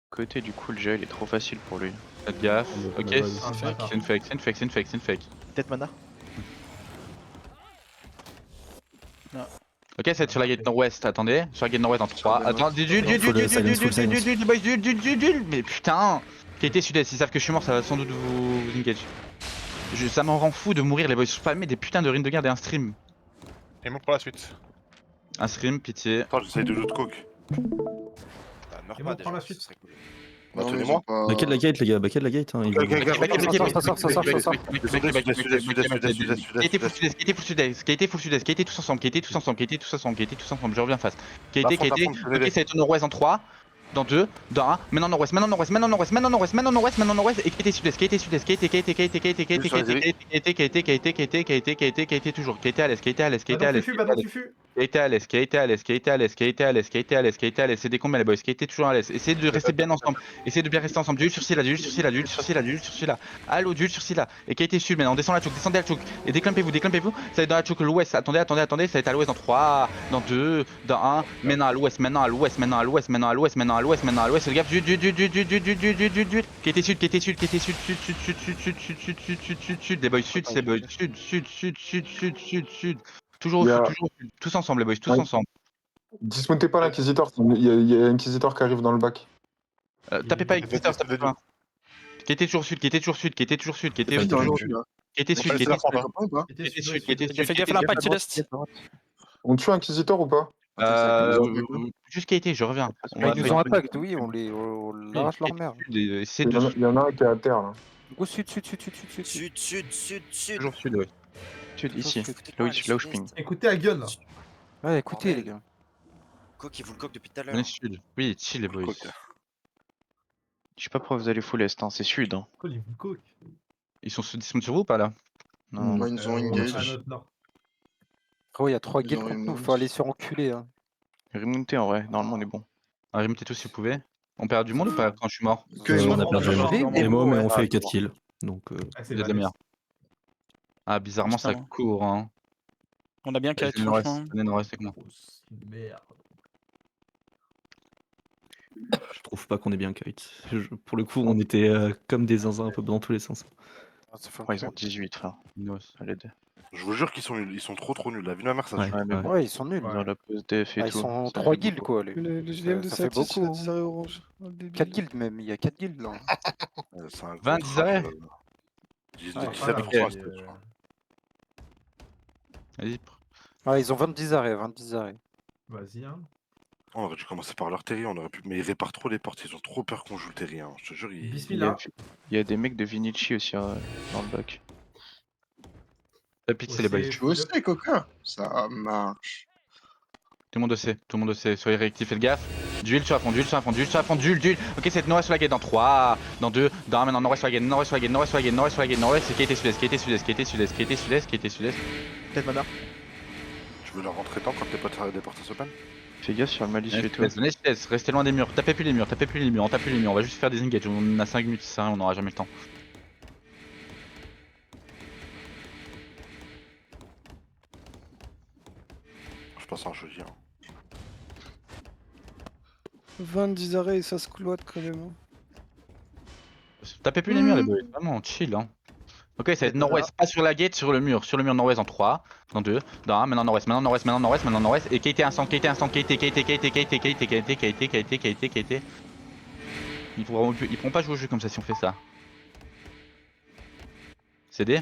Côté du coup, le gel est trop facile pour lui. Faites gaffe. Ok, vas-y. c'est une fake, c'est une fake, c'est une fake, c'est une fake. Peut-être mana. Ok, c'est sur la gate nord-ouest, attendez. Sur la gate nord-ouest en 3. Attends, mais putain. KT sud-est, ils savent que je suis mort, ça va sans doute vous engage. Ça m'en rend fou de mourir, les boys spammer des putains de ruines de garde et un stream. Et bon pour la suite. Un stream, pitié. Attends, j'essaye de jouer de coke. Bah, meurs Et pas bon, déjà, prends la ce suite. serait cool. Bah, tenez-moi. Baquet de la gate, les gars, baquet de la gate. Hein, ils vont- KT full sud-est, KT tous ensemble, KT tous ensemble, KT tous ensemble, KT tous ensemble, je reviens face. KT, ok, ça va être au nord-ouest en 3. Dans 2, dans 1, maintenant nord-ouest, maintenant nord-ouest, maintenant nord-ouest, maintenant nord-ouest, maintenant nord-ouest, maintenant nord-ouest, et KT sud-est, KT sud-est, KT toujours, KT à l'est, KT à l'est, KT à l'est, KT à l'est, KT à l'est, KT à l'est, KT à l'est, KT à l'est, KT à l'est, c'est des combats les boys, KT toujours à l'est, essayez de rester bien ensemble, essayez de bien rester ensemble, duel sur Scylla, duel sur Scylla, duel sur Scylla, duel sur Scylla, allo, duel sur Scylla, et KT sud maintenant, descend la chouk, descendez la chouk, et déclampez-vous, ça va être dans la chouk l'ouest, attendez, ça va être à l'ouest dans 3, dans 2, dans 1, maintenant à l'ouest, maintenant à l'ouest, maintenant à l'ouest, maintenant à l'ouest, maintenant à l'ouest, maintenant à l'ouest, le gars, KT sud, KT sud, KT sud, sud, les boys sud, c'est boys sud, toujours au sud, toujours au sud, tous ensemble les boys, tous ensemble. Dismontez pas l'inquisiteur, il y a l'inquisiteur qui arrive dans le bac. Tapez pas Exeter, tapez pas. KT toujours sud, KT toujours sud, KT toujours sud, KT sud, KT sud, Fais gaffe à l'impact sud-est. On tue inquisiteur ou pas? Juste KT, je reviens. Ils nous ont impact, oui, on l'arrache leur mère. Il y en a un qui est à terre là. Go sud, sud. Toujours sud, ouais. Sud, ici. Là où je ping. Écoutez à gun là. Ouais, écoutez les gars. Coq, il vous le coq depuis tout à On est l'heure. sud. Oui, chill les boys. Je sais pas pourquoi vous allez full est, hein. C'est sud. Hein. Ils sont sur vous ou pas là? Non. Ils nous ont engage. À notre nord. Frérot, il y a 3 guilds ont contre nous, remonté. faut aller se enculer. Hein. Remonter en vrai, normalement on est bon. Remontez tous si vous pouvez. On perd du monde ou pas quand je suis mort? On a perdu les mots, mais on fait 4 kills. Donc, Vous êtes les meilleurs. Ah, bizarrement ça Putain. court hein. On a bien Venez kite, nord-est, franchement. venez nord-est avec moi. Merde. je trouve pas qu'on est bien kite. Pour le coup, on était comme des zinzins un peu dans tous les sens. Ouais, ils ont 18 frère. Les deux. Je vous jure qu'ils sont nuls, ils sont trop nuls. La vie de ma mère, ça Ouais, joue. Ouais, mais ouais. bon, Ouais, ils sont nuls. ils ont la pause def et Ah, ils tout. sont Ça 3 fait guilds beaucoup. quoi. Le GM de ça fait Satis, il a beaucoup. 10 arrêts orange. 4 guilds même, il y a 4 guilds là. C'est un gros 20 trash, arrêts. 17 Ouais, pour Voilà, trois, ok, c'était, tu vois. Vas-y. Ouais, ils ont 20 arrêts, 20 arrêts. Vas-y hein. On aurait dû commencer par leur terri, on aurait pu. Mais ils réparent trop les portes, ils ont trop peur qu'on joue le terri. Hein. Je te jure, ils. Bismillah. Il y a des mecs de Vinici aussi dans le bac. La pite c'est les boys. Tu aussi, coquin. Ça marche. Tout le monde sait, soyez réactifs, faites gaffe. Duel sur la front, duel. Ok, c'est nord-est sur la gate dans 3, dans 2, dans 1, maintenant nord-est sur la gate, nord-est, c'est KT sud-est. Peut-être mana. Tu veux leur rentrer dedans quand tes potes des portes s'open? Fais gaffe sur le malicieux et tout. Restez loin des murs, tapez plus les murs, on tape plus les murs, on va juste faire des engages, on a 5 minutes, c'est rien, on n'aura jamais le temps. Je passe en choisi. Hein. 20-10 arrêts et ça squat quand même. Hein. Tapez plus les murs les boys, vraiment chill hein. Ok, ça va être nord-ouest, pas sur la gate, sur le mur nord-ouest en 3, dans 2, dans 1, maintenant nord-ouest, et KT instant, KT. Ils pourront pas jouer au jeu comme ça si on fait ça. CD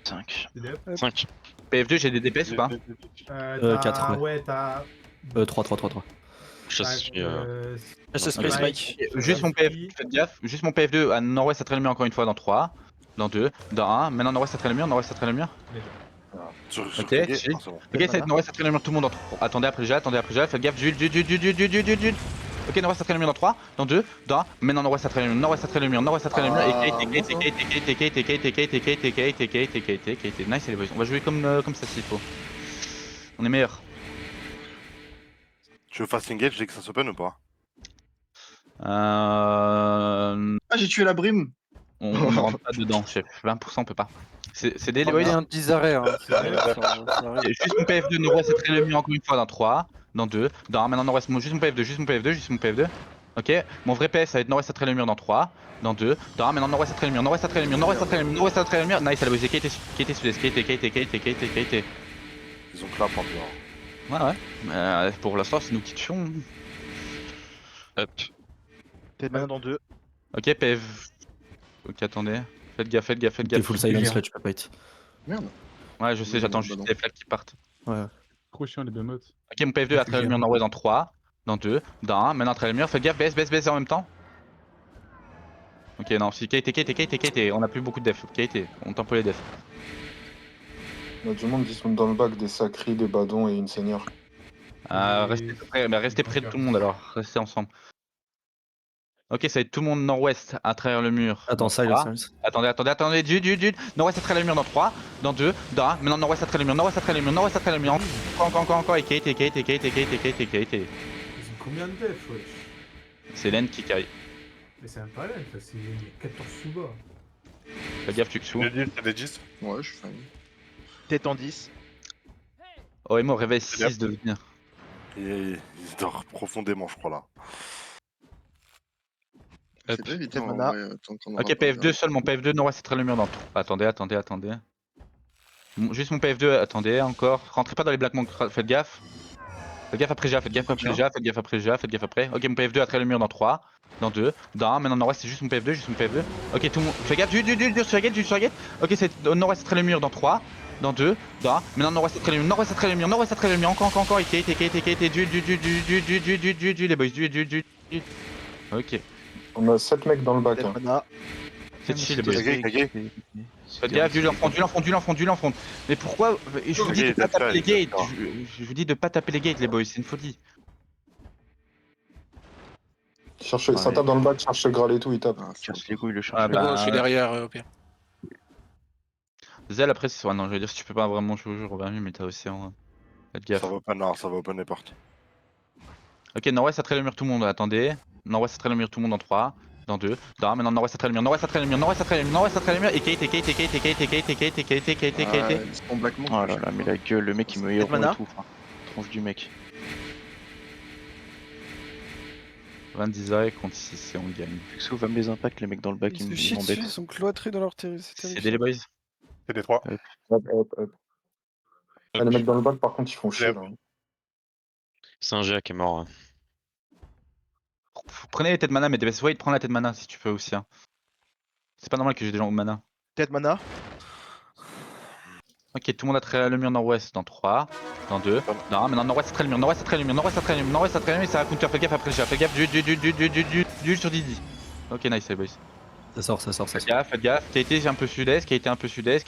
5. 5. PF2, j'ai des DPS ou pas? 4, Ouais, t'as. 3. Space Mike. Juste mon PF, faites gaffe, juste mon PF2 à nord-ouest ça traîne le mur encore une fois dans 3, dans 2, dans 1, maintenant nord-ouest ça traîne le mur. Sur Ok, Terri, chill. c'est bon. Ok, ça va être nord-ouest ça traîne le mur tout le monde en 3. Attendez après le jet, faites gaffe, duel. Ok, nord-ouest ça traîne le mur dans 3, dans 2, dans 1, maintenant nord-ouest ça traîne le mur, et KT, nice les boys, on va jouer comme ça s'il faut. On est meilleurs. Tu veux fast engage dès que ça s'open ou pas? Ah, j'ai tué la brime. On ne rentre pas dedans, chef. 20% on peut pas. C'est des les boys. Il y a un 10 arrêts. Hein. Juste mon PF2, nord-ouest, ça traîne le mur encore une fois dans 3, dans 2, dans 1, maintenant nord-ouest, juste mon PF2. Ok, mon vrai PS ça va être nord-ouest à travers le mur dans 3, dans 2, dans 1, maintenant nord-ouest à travers le mur, nord-ouest à travers le mur, nord-ouest à travers le mur, nord-ouest à travers le mur. Nice, elle a bossé, qui était sud-est, qui était. Ils ont clap un peu. Ouais, ouais. Pour l'instant, c'est nous qui tuons. Hop. T'es maintenant dans 2. Ok, PF. Ok, attendez. Faites gaffe. T'es full silence là, tu peux pas être. Merde. Ouais, je sais, j'attends juste non. les flags qui partent. Ouais. Trop chiant les deux modes. Ok, mon PF2 à travers le mur nord-ouest dans 3, dans 2, dans 1, maintenant à travers le mur. Faites gaffe, baisse en même temps. Ok, non, si KT, on a plus beaucoup de def. KT, on tempo les def. Il y a du monde qui sont dans le bac, des sacris, des badons et une seigneur. Restez près de tout le monde alors, restez ensemble. Ok, ça va être tout le monde nord-ouest à travers le mur. Attends, dans silence, 3. silence. Attendez, dude. Nord-ouest à travers le mur dans 3, dans 2, dans 1. Maintenant nord-ouest à travers le mur, nord-ouest à travers le mur, nord-ouest à travers le mur. Encore. Et KT. Ils ont combien de def, wesh? C'est Len qui carry. Mais c'est un palais, ça, c'est 14 sous-bas. Fais gaffe, tu sous. T'as des 10? Ouais, je suis fan. Tête en 10. OMO réveille 6 de venir. Il dort profondément, je crois, là. Hop. Tête mana. Ok, PF2 seulement, PF2 nord-ouest à travers le mur dans 3. Attendez. Juste mon PF2, attendez encore. Rentrez pas dans les black monks, faites gaffe. Faites gaffe après après. Ok, mon PF2 à travers le mur dans 3, dans 2, dans 1. Maintenant nord-ouest, c'est juste mon PF2. Ok, tout le monde. Fais gaffe, du sur la gate. Ok, c'est nord-ouest à travers le mur dans 3, dans 2, dans 1. Maintenant nord-ouest à travers le mur, encore. Et du, les boys, du. Ok. On a 7 mecs dans le bac. Tête Hein. mana. C'est chill les boys. Kage. Faites gaffe, du l'enfant. Mais pourquoi je vous dis de pas taper les gates. Je vous dis de pas taper les gates les boys, c'est une folie. Ça tape dans le bac, cherche le Graal et tout, il tape. Casse les couilles, le Ah cherche. bah, Je suis derrière, au pire. Zel après c'est. Ouais, non, je veux dire, si tu peux pas vraiment jouer au jeu, Robert, mais t'as aussi en. Faites gaffe. Ça va open les portes. Ok, nord-ouest à travers le mur, tout le monde, attendez. Nord-ouest à travers le mur, tout le monde dans 3, dans 2, dans 1. Maintenant nord-ouest à travers le mur, nord-ouest à travers le mur. Et KT. Oh là là, mais la gueule, le mec il me héros mana. et tout. Enfin, tronche du mec. 20 arrêts contre 6 et on gagne. Fixo va me les impacts, les mecs dans le bac Ils ils se chient dessus, m'embêtent. ils sont cloîtrés dans leur territoire. C'est des les boys. C'est des 3. Hop. Ah, les mecs dans le bac, par contre, ils font chier. Là. C'est un GA qui est mort. Hein. Prenez les têtes mana, mais DBS Wade, prends la tête mana si tu peux aussi. Hein. C'est pas normal que j'ai des gens au mana. Tête mana. Ok, tout le monde a travers le mur nord-ouest dans 3, dans 2, dans 1. Maintenant nord-ouest à travers le mur, et ça va counter. Faites gaffe après le fais gaffe, du sur Didi. Ok, nice les boys. Ça sort. Faites gaffe. Qui a été un peu sud-est, qui a été un peu sud-est,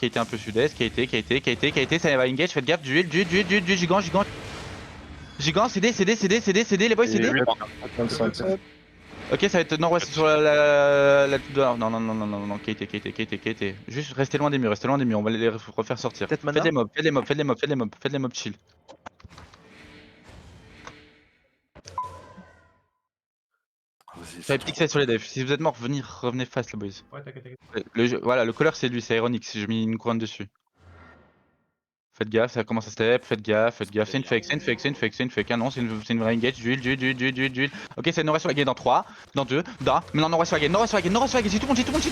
ça va engage. Faites gaffe, du gigant. Gigant, CD, les boys, CD. Ok, ça va être nord-ouest sur la. Non, KT. Juste restez loin des murs, on va les refaire sortir. Tête mana. Faites les mobs, chill. J'avais pixel sur les devs. Si vous êtes morts, revenez fast, les boys. Ouais, t'inquiète. Voilà, le color c'est lui, c'est Ironix. J'ai mis une couronne dessus. Faites gaffe, ça commence à step, faites gaffe. C'est une fake. Ah non, c'est une vraie engage. Duel. Ok, c'est nord-ouest sur la gate dans 3, dans 2, dans. Maintenant nord-ouest sur la gate. J'ai tout le monde.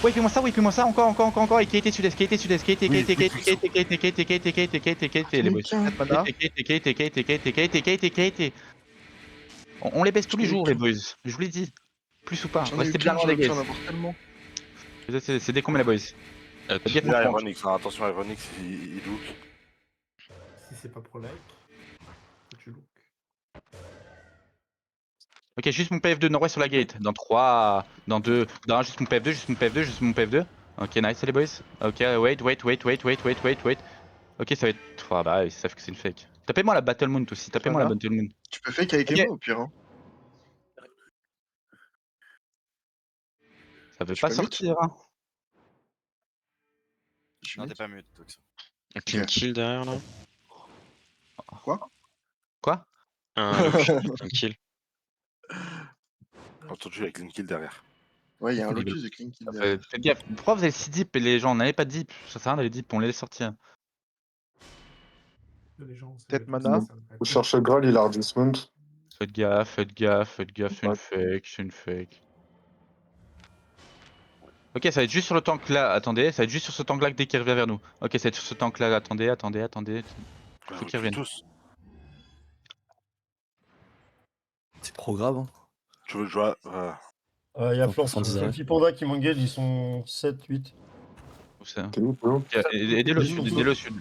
Ouais, fais-moi ça, encore. Et qui était sud-est, les boys. KT. On les baisse tous les jours, les boys. Je vous l'ai dit. Plus ou pas. Restez bien loin des gates. C'est des combats, les boys. Hop. Faites gaffe, Il y a on prend. Ironix, attention Ironix, il look. Si c'est pas pro-like, tu look. Ok, juste mon PF2 nord-ouest sur la gate. Dans 3, dans 2, dans 1, juste mon PF2. Ok, nice les boys. Ok, wait. Ok, ça va être. Ah bah, ils savent que c'est une fake. Tapez-moi la Battle Moon aussi, Tu peux fake avec Ok. moi au pire. Hein. Ça veut Je pas peux sortir, hein. Non, t'es pas mute, Tox. Un clean kill derrière là. Quoi? Un clean kill. Entendu avec une kill derrière. Ouais, il y a un Lotus Lotus de clean kill. Faites gaffe. Pourquoi vous avez 6 dips et les gens n'avaient pas de dip? Ça sert à rien d'aller dip, on les laisse sortir. Les gens, Tête mana. Vous cherchez le Graal, il a Hardest Mount. Faites gaffe, faites gaffe, faites gaffe, c'est une fake, c'est une fake. Ok, ça va être juste sur le tank là, attendez, ça va être juste sur ce tank là dès qu'il revient vers nous. Ok, ça va être sur ce tank là, attendez. Faut qu'ils reviennent. Tous. C'est trop grave. Hein. Tu veux jouer Il y a Florence, 110 arrêts. Panda qui m'engage, ils sont 7, 8. Où ça T'es où, Polo? Ok, aidez-le au sud, aidez-le au sud.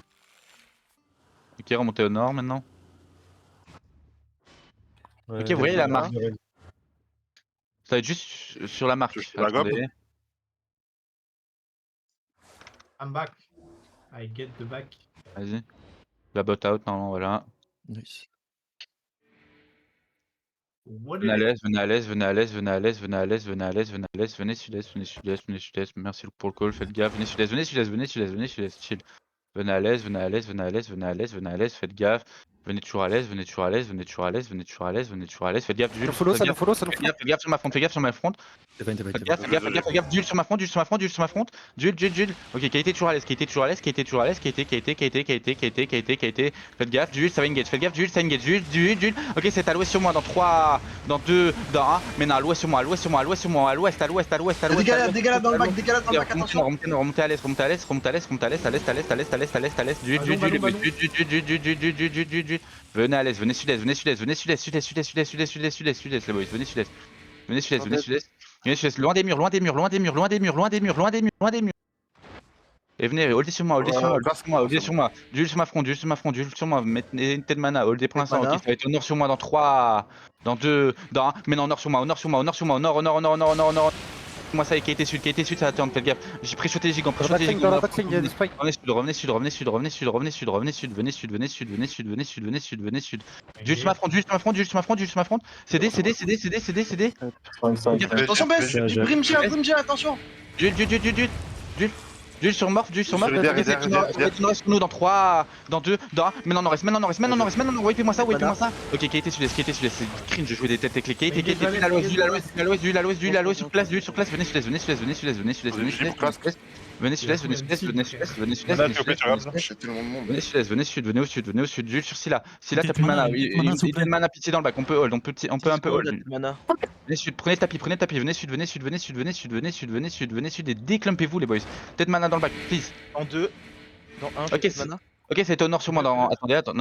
Ok, remontez au nord maintenant. Ok, vous voyez la marque. Ça va être juste sur la marque. Tu fais la gobe Attendez. I'm back. I get the back. Vas-y. La bot out, non, voilà. Nice. Venez à l'est, venez à l'est, venez à l'est, venez à l'est, venez à l'est, venez à l'est, venez à l'est, venez sud-est, venez sud-est, venez sud-est. Merci pour le call, faites gaffe. Venez sud-est, venez sud-est, venez sud-est, venez sud-est, chill. Venez à l'est, venez à l'est, venez à l'est, venez à l'est, venez à l'est, faites gaffe. Venez toujours à l'est, venez toujours à l'est, venez toujours à l'est, venez toujours à l'est, venez toujours à l'est, faites gaffe. Ça nous follow, ça nous follow, ça nous Faites follow. gaffe sur ma front, faites gaffe sur ma front. Faites gaffe, faites gaffe, faites gaffe, d'huile sur ma front, d'huile sur ma front, d'huile sur ma front. D'huile. Ok, qualité toujours à l'est, qualité toujours à l'est, qualité toujours à l'est, qualité. Faites gaffe, d'huile, ça va engage, faites gaffe, d'huile, ça engage, d'huile. Ok, c'est à l'ouest sur moi, dans 3, dans 2, dans 1. Maintenant à l'ouest sur moi, à l'ouest, à l'ouest. Dégale dans le bac, attention. Remontez à l'est, à l'est. D'huile. Venez à l'est, venez sud-est, les boys, venez sud-est, loin des murs. Et venez, holdez sur moi, d'huile sur ma front, mettez de mana, holdez pour l'instant, ok, ça va être au nord sur moi dans 3, dans 2, dans 1, maintenant au nord sur moi, au nord, moi ça y est, qui était sud, ça va attendre, faites gaffe, j'ai pré-shoté les gigants, Dans la backline, il y a des spikes. revenez sud, venez sud, d'huile sur ma front, cédez, Attention, baisse. Brimgel, attention. D'huile sur morph, Solidaire, ok, c'est sur nous dans 3, dans 2, dans 1, maintenant on reste, wipez-moi ça, ok, qui était sud-est, c'est cringe de jouer des têtes avec les qualités, d'huile à l'ouest, sur place, venez sud-est, venez sud-est, venez sud-est, venez sud, venez au sud, d'huile sur Scylla, t'as plus de mana, il y a une mana pitié dans le bac, on peut hold, on peut un peu hold. Venez sud, prenez le tapis, venez sud, et déclumpez-vous les boys, peut-être mana dans le bac, please. En 2, dans 1, Ok, c'est au nord sur moi, attendez,